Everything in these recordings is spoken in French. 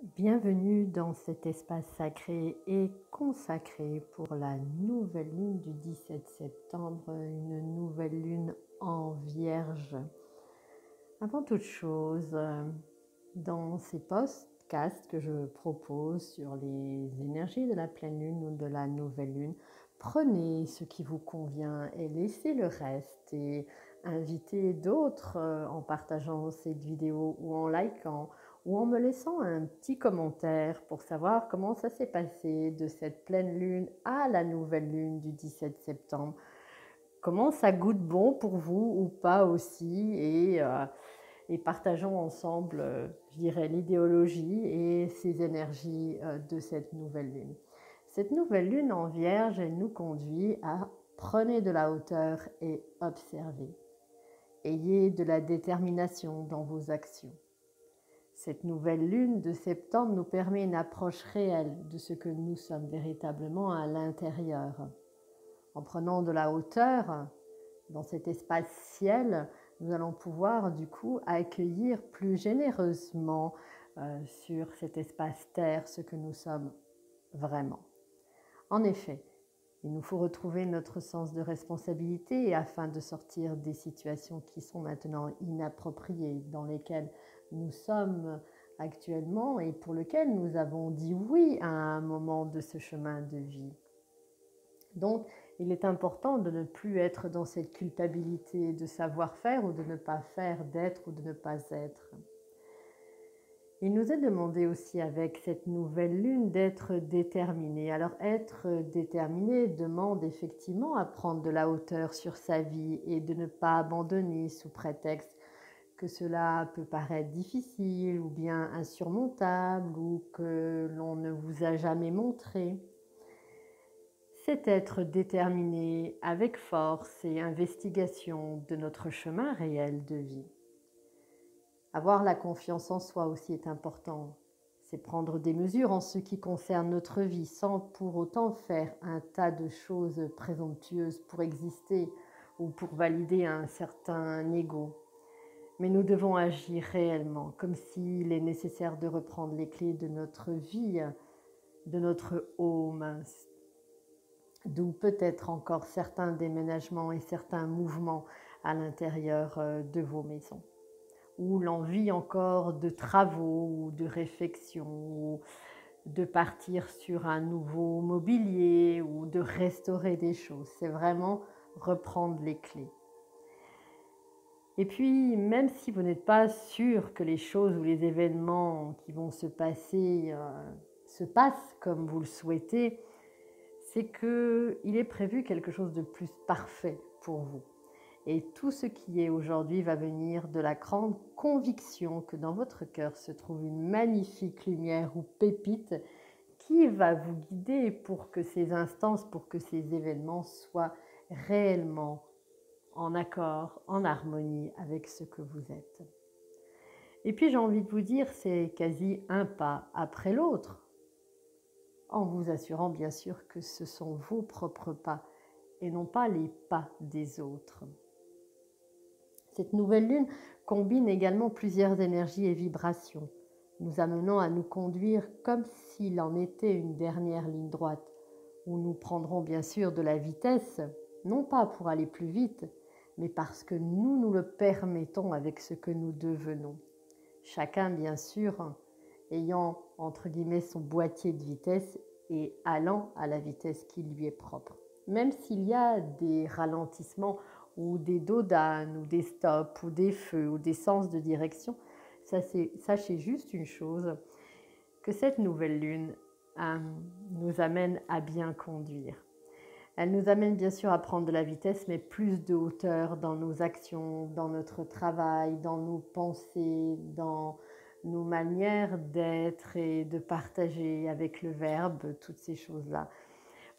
Bienvenue dans cet espace sacré et consacré pour la nouvelle lune du 17 septembre, une nouvelle lune en Vierge. Avant toute chose, dans ces podcasts que je propose sur les énergies de la pleine lune ou de la nouvelle lune, prenez ce qui vous convient et laissez le reste et invitez d'autres en partageant cette vidéo ou en likant ou en me laissant un petit commentaire pour savoir comment ça s'est passé de cette pleine lune à la nouvelle lune du 17 septembre. Comment ça goûte bon pour vous ou pas aussi et partageons ensemble, je dirais, l'idéologie et ces énergies de cette nouvelle lune. Cette nouvelle lune en Vierge, elle nous conduit à prenez de la hauteur et observez. Ayez de la détermination dans vos actions. Cette nouvelle lune de septembre nous permet une approche réelle de ce que nous sommes véritablement à l'intérieur. En prenant de la hauteur dans cet espace ciel, nous allons pouvoir du coup accueillir plus généreusement sur cet espace terre ce que nous sommes vraiment. En effet, il nous faut retrouver notre sens de responsabilité afin de sortir des situations qui sont maintenant inappropriées, dans lesquelles nous sommes actuellement et pour lesquelles nous avons dit oui à un moment de ce chemin de vie. Donc, il est important de ne plus être dans cette culpabilité de savoir faire ou de ne pas faire, d'être ou de ne pas être. Il nous est demandé aussi avec cette nouvelle lune d'être déterminé. Alors être déterminé demande effectivement à prendre de la hauteur sur sa vie et de ne pas abandonner sous prétexte que cela peut paraître difficile ou bien insurmontable ou que l'on ne vous a jamais montré. C'est être déterminé avec force et investigation de notre chemin réel de vie. Avoir la confiance en soi aussi est important. C'est prendre des mesures en ce qui concerne notre vie sans pour autant faire un tas de choses présomptueuses pour exister ou pour valider un certain ego. Mais nous devons agir réellement, comme s'il est nécessaire de reprendre les clés de notre vie, de notre home, d'où peut-être encore certains déménagements et certains mouvements à l'intérieur de vos maisons, ou l'envie encore de travaux ou de réflexion, ou de partir sur un nouveau mobilier ou de restaurer des choses. C'est vraiment reprendre les clés. Et puis, même si vous n'êtes pas sûr que les choses ou les événements qui vont se passer se passent comme vous le souhaitez, c'est qu'il est prévu quelque chose de plus parfait pour vous. Et tout ce qui est aujourd'hui va venir de la grande conviction que dans votre cœur se trouve une magnifique lumière ou pépite qui va vous guider pour que ces instances, pour que ces événements soient réellement en accord, en harmonie avec ce que vous êtes. Et puis j'ai envie de vous dire, c'est quasi un pas après l'autre, en vous assurant bien sûr que ce sont vos propres pas et non pas les pas des autres. Cette nouvelle lune combine également plusieurs énergies et vibrations, nous amenant à nous conduire comme s'il en était une dernière ligne droite, où nous prendrons bien sûr de la vitesse, non pas pour aller plus vite, mais parce que nous nous le permettons avec ce que nous devenons. Chacun, bien sûr, ayant entre guillemets son boîtier de vitesse et allant à la vitesse qui lui est propre. Même s'il y a des ralentissements ou des dodanes ou des stops ou des feux ou des sens de direction, sachez juste une chose, que cette nouvelle lune nous amène à bien conduire. Elle nous amène bien sûr à prendre de la vitesse, mais plus de hauteur dans nos actions, dans notre travail, dans nos pensées, dans nos manières d'être et de partager avec le verbe, toutes ces choses-là.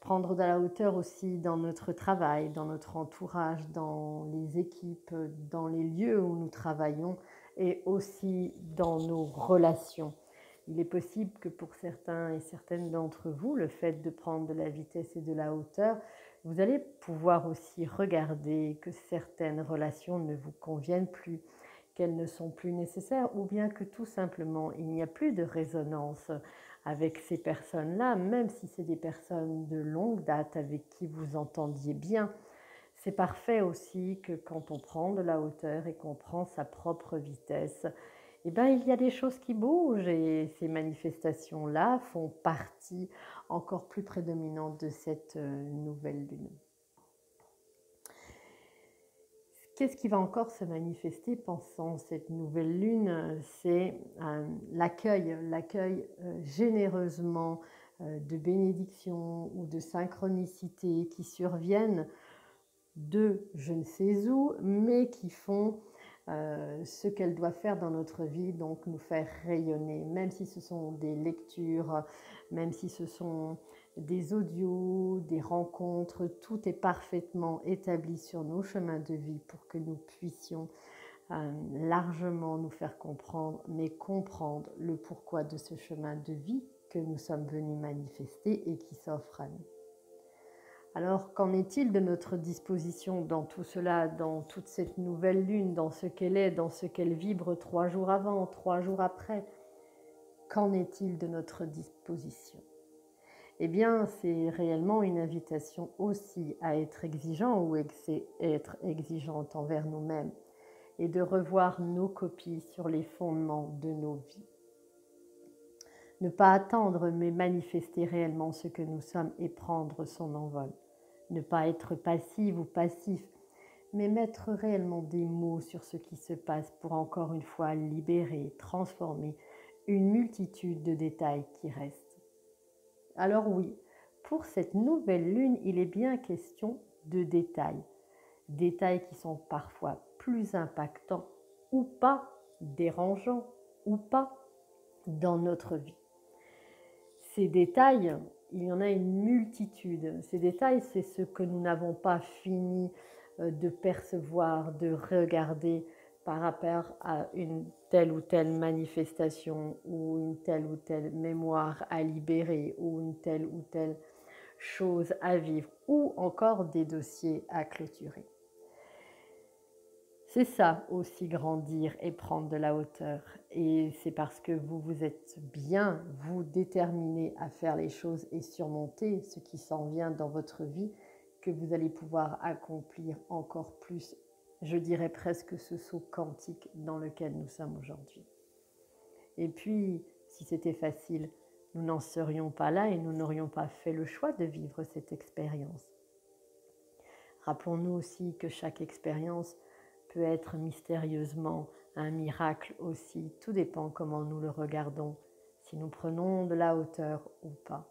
Prendre de la hauteur aussi dans notre travail, dans notre entourage, dans les équipes, dans les lieux où nous travaillons et aussi dans nos relations. Il est possible que pour certains et certaines d'entre vous, le fait de prendre de la vitesse et de la hauteur, vous allez pouvoir aussi regarder que certaines relations ne vous conviennent plus, qu'elles ne sont plus nécessaires, ou bien que tout simplement il n'y a plus de résonance avec ces personnes-là, même si c'est des personnes de longue date avec qui vous entendiez bien. C'est parfait aussi que quand on prend de la hauteur et qu'on prend sa propre vitesse, eh ben, il y a des choses qui bougent et ces manifestations-là font partie encore plus prédominante de cette nouvelle lune. Qu'est-ce qui va encore se manifester pendant cette nouvelle lune? C'est l'accueil généreusement de bénédictions ou de synchronicités qui surviennent de je ne sais où, mais qui font ce qu'elles doivent faire dans notre vie, donc nous faire rayonner, même si ce sont des lectures, même si ce sont des audios, des rencontres, tout est parfaitement établi sur nos chemins de vie pour que nous puissions largement nous faire comprendre, mais comprendre le pourquoi de ce chemin de vie que nous sommes venus manifester et qui s'offre à nous. Alors, qu'en est-il de notre disposition dans tout cela, dans toute cette nouvelle lune, dans ce qu'elle est, dans ce qu'elle vibre 3 jours avant, 3 jours après? Qu'en est-il de notre disposition? Eh bien, c'est réellement une invitation aussi à être exigeant ou être exigeante envers nous-mêmes et de revoir nos copies sur les fondements de nos vies. Ne pas attendre, mais manifester réellement ce que nous sommes et prendre son envol. Ne pas être passive ou passif, mais mettre réellement des mots sur ce qui se passe pour encore une fois libérer, transformer une multitude de détails qui restent. Alors oui, pour cette nouvelle lune, il est bien question de détails. Détails qui sont parfois plus impactants ou pas, dérangeants ou pas dans notre vie. Ces détails, il y en a une multitude. Ces détails, c'est ce que nous n'avons pas fini de percevoir, de regarder par rapport à une telle ou telle manifestation ou une telle ou telle mémoire à libérer ou une telle ou telle chose à vivre ou encore des dossiers à clôturer. C'est ça aussi grandir et prendre de la hauteur. Et c'est parce que vous vous êtes bien, vous déterminé à faire les choses et surmonter ce qui s'en vient dans votre vie que vous allez pouvoir accomplir encore plus, je dirais presque ce saut quantique dans lequel nous sommes aujourd'hui. Et puis, si c'était facile, nous n'en serions pas là et nous n'aurions pas fait le choix de vivre cette expérience. Rappelons-nous aussi que chaque expérience peut être mystérieusement un miracle aussi. Tout dépend comment nous le regardons, si nous prenons de la hauteur ou pas.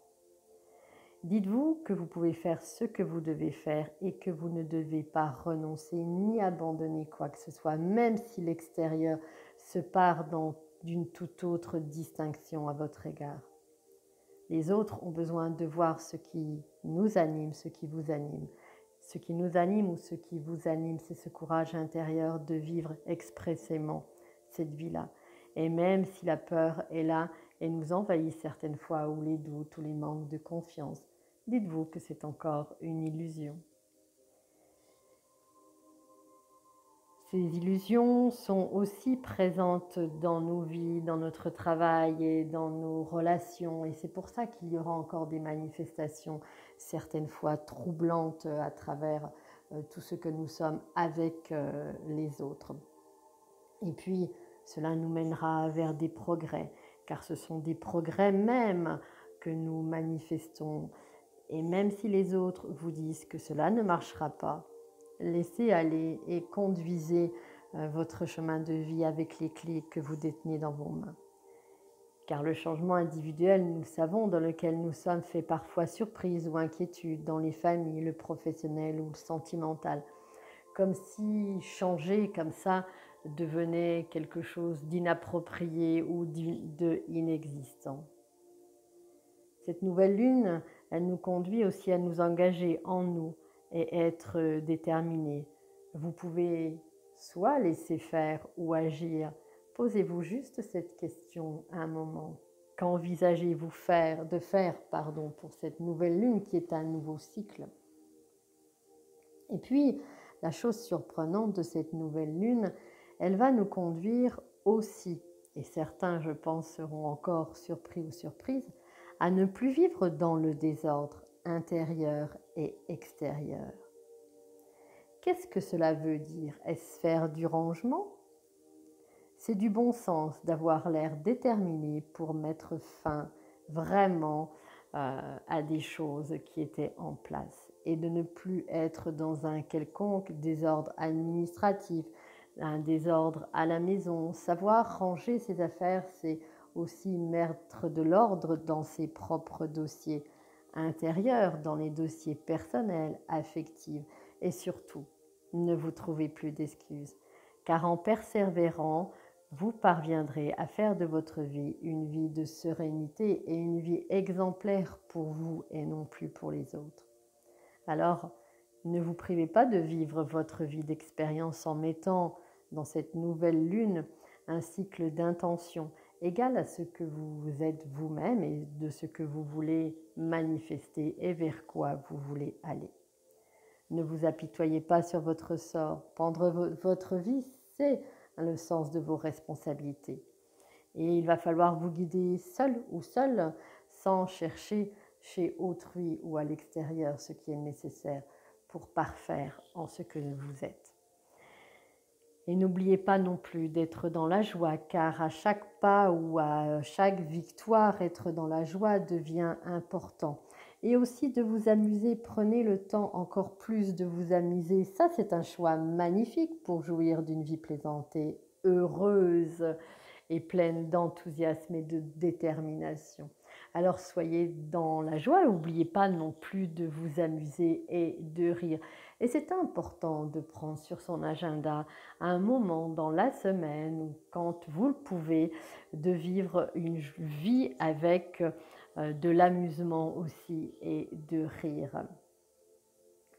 Dites-vous que vous pouvez faire ce que vous devez faire et que vous ne devez pas renoncer ni abandonner quoi que ce soit, même si l'extérieur se part d'une toute autre distinction à votre égard. Les autres ont besoin de voir ce qui nous anime, ce qui vous anime. Ce qui nous anime ou ce qui vous anime, c'est ce courage intérieur de vivre expressément cette vie-là. Et même si la peur est là et nous envahit certaines fois, ou les doutes, ou les manques de confiance, dites-vous que c'est encore une illusion. Ces illusions sont aussi présentes dans nos vies, dans notre travail et dans nos relations. Et c'est pour ça qu'il y aura encore des manifestations, certaines fois troublantes à travers tout ce que nous sommes avec les autres. Et puis, cela nous mènera vers des progrès, car ce sont des progrès même que nous manifestons. Et même si les autres vous disent que cela ne marchera pas, laissez aller et conduisez votre chemin de vie avec les clés que vous détenez dans vos mains. Car le changement individuel, nous le savons, dans lequel nous sommes, fait parfois surprise ou inquiétude dans les familles, le professionnel ou le sentimental. Comme si changer comme ça devenait quelque chose d'inapproprié ou d'inexistant. Cette nouvelle lune, elle nous conduit aussi à nous engager en nous et être déterminés. Vous pouvez soit laisser faire ou agir. Posez-vous juste cette question un moment. Qu'envisagez-vous de faire pour cette nouvelle lune qui est un nouveau cycle? Et puis, la chose surprenante de cette nouvelle lune elle va nous conduire aussi, et certains, je pense, seront encore surpris ou surprises, à ne plus vivre dans le désordre intérieur et extérieur. Qu'est-ce que cela veut dire? Est-ce faire du rangement? C'est du bon sens d'avoir l'air déterminé pour mettre fin vraiment à des choses qui étaient en place et de ne plus être dans un quelconque désordre administratif, un désordre à la maison. Savoir ranger ses affaires, c'est aussi mettre de l'ordre dans ses propres dossiers intérieurs, dans les dossiers personnels, affectifs et surtout, ne vous trouvez plus d'excuses. Car en persévérant, vous parviendrez à faire de votre vie une vie de sérénité et une vie exemplaire pour vous et non plus pour les autres. Alors, ne vous privez pas de vivre votre vie d'expérience en mettant dans cette nouvelle lune un cycle d'intention égal à ce que vous êtes vous-même et de ce que vous voulez manifester et vers quoi vous voulez aller. Ne vous apitoyez pas sur votre sort. Prendre votre vie, c'est le sens de vos responsabilités. Et il va falloir vous guider seul ou seul, sans chercher chez autrui ou à l'extérieur ce qui est nécessaire pour parfaire en ce que vous êtes. Et n'oubliez pas non plus d'être dans la joie, car à chaque pas ou à chaque victoire, être dans la joie devient important. Et aussi de vous amuser, prenez le temps encore plus de vous amuser. Ça, c'est un choix magnifique pour jouir d'une vie plaisante et heureuse et pleine d'enthousiasme et de détermination. Alors soyez dans la joie, n'oubliez pas non plus de vous amuser et de rire. Et c'est important de prendre sur son agenda un moment dans la semaine ou quand vous le pouvez, de vivre une vie avec de l'amusement aussi et de rire.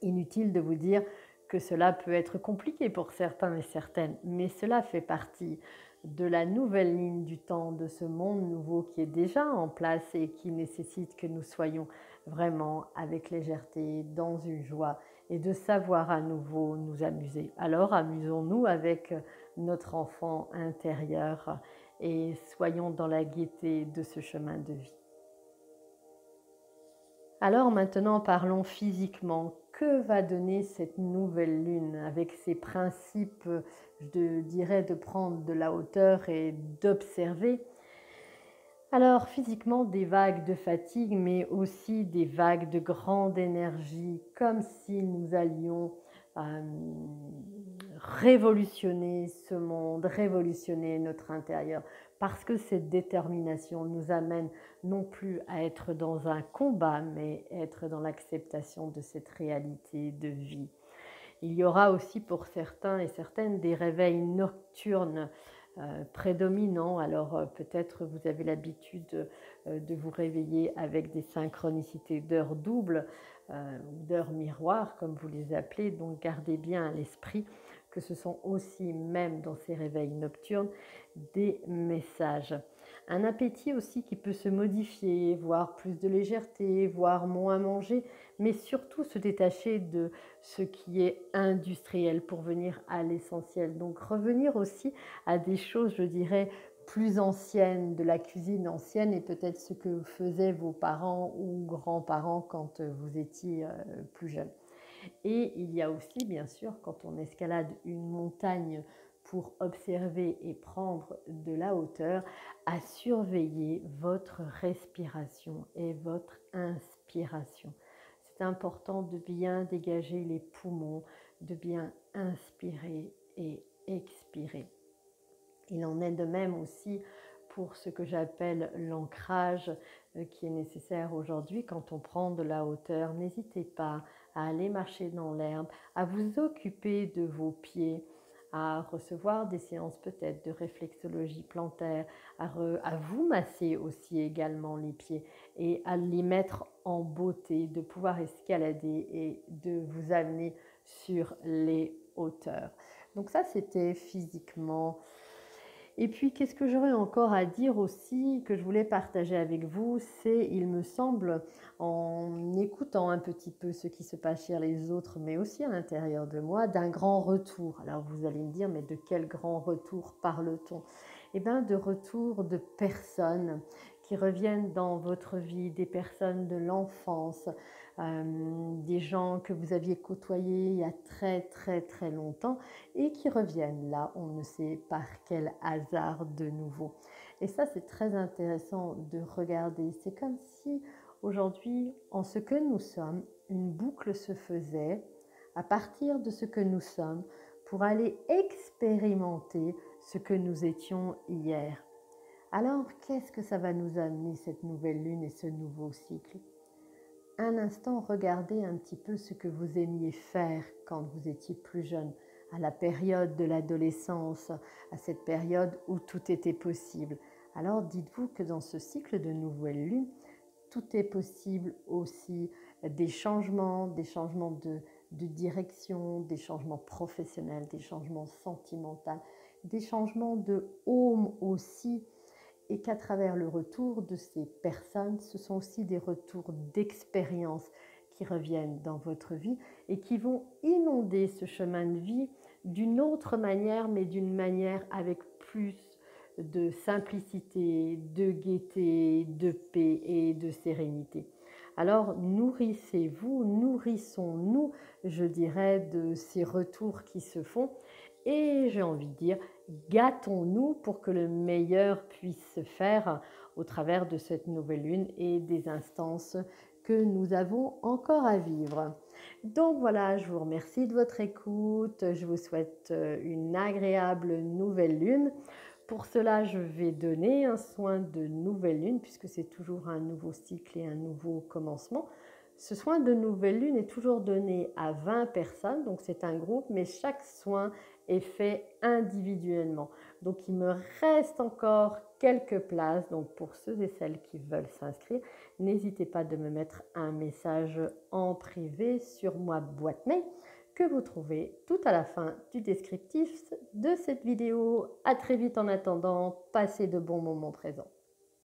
Inutile de vous dire que cela peut être compliqué pour certains et certaines, mais cela fait partie de la nouvelle ligne du temps, de ce monde nouveau qui est déjà en place et qui nécessite que nous soyons vraiment avec légèreté, dans une joie et de savoir à nouveau nous amuser. Alors amusons-nous avec notre enfant intérieur et soyons dans la gaieté de ce chemin de vie. Alors maintenant, parlons physiquement. Que va donner cette nouvelle lune avec ses principes, je dirais, de prendre de la hauteur et d'observer? Alors physiquement, des vagues de fatigue, mais aussi des vagues de grande énergie, comme si nous allions révolutionner ce monde, révolutionner notre intérieur, parce que cette détermination nous amène non plus à être dans un combat, mais être dans l'acceptation de cette réalité de vie. Il y aura aussi pour certains et certaines des réveils nocturnes prédominants. Alors peut-être vous avez l'habitude de vous réveiller avec des synchronicités d'heures doubles ou d'heures miroirs, comme vous les appelez. Donc gardez bien à l'esprit que ce sont aussi, même dans ces réveils nocturnes, des messages. Un appétit aussi qui peut se modifier, voire plus de légèreté, voire moins manger, mais surtout se détacher de ce qui est industriel pour venir à l'essentiel. Donc revenir aussi à des choses, je dirais, plus anciennes, de la cuisine ancienne et peut-être ce que faisaient vos parents ou grands-parents quand vous étiez plus jeune. Et il y a aussi, bien sûr, quand on escalade une montagne pour observer et prendre de la hauteur, à surveiller votre respiration et votre inspiration. C'est important de bien dégager les poumons, de bien inspirer et expirer. Il en est de même aussi pour ce que j'appelle l'ancrage qui est nécessaire aujourd'hui quand on prend de la hauteur. N'hésitez pas à aller marcher dans l'herbe, à vous occuper de vos pieds, à recevoir des séances peut-être de réflexologie plantaire, à vous masser aussi également les pieds et à les mettre en beauté, de pouvoir escalader et de vous amener sur les hauteurs. Donc ça, c'était physiquement. Et puis, qu'est-ce que j'aurais encore à dire aussi, que je voulais partager avec vous, c'est, il me semble, en écoutant un petit peu ce qui se passe chez les autres, mais aussi à l'intérieur de moi, d'un grand retour. Alors vous allez me dire, mais de quel grand retour parle-t-on? Eh bien, de retour de personnes qui reviennent dans votre vie, des personnes de l'enfance, des gens que vous aviez côtoyés il y a très très très longtemps et qui reviennent là, on ne sait par quel hasard de nouveau. Et ça, c'est très intéressant de regarder. C'est comme si aujourd'hui, en ce que nous sommes, une boucle se faisait à partir de ce que nous sommes pour aller expérimenter ce que nous étions hier. Alors, qu'est-ce que ça va nous amener, cette nouvelle lune et ce nouveau cycle? Un instant, regardez un petit peu ce que vous aimiez faire quand vous étiez plus jeune, à la période de l'adolescence, à cette période où tout était possible. Alors dites-vous que dans ce cycle de nouvelle lune, tout est possible aussi, des changements de direction, des changements professionnels, des changements sentimentaux, des changements de home aussi, et qu'à travers le retour de ces personnes, ce sont aussi des retours d'expérience qui reviennent dans votre vie et qui vont inonder ce chemin de vie d'une autre manière, mais d'une manière avec plus de simplicité, de gaieté, de paix et de sérénité. Alors nourrissez-vous, nourrissons-nous, je dirais, de ces retours qui se font. Et j'ai envie de dire, gâtons-nous pour que le meilleur puisse se faire au travers de cette nouvelle lune et des instances que nous avons encore à vivre. Donc voilà, je vous remercie de votre écoute. Je vous souhaite une agréable nouvelle lune. Pour cela, je vais donner un soin de nouvelle lune puisque c'est toujours un nouveau cycle et un nouveau commencement. Ce soin de nouvelle lune est toujours donné à 20 personnes, donc c'est un groupe, mais chaque soin est fait individuellement. Donc il me reste encore quelques places, donc pour ceux et celles qui veulent s'inscrire, n'hésitez pas de me mettre un message en privé sur ma boîte mail que vous trouvez tout à la fin du descriptif de cette vidéo. À très vite en attendant, passez de bons moments présents.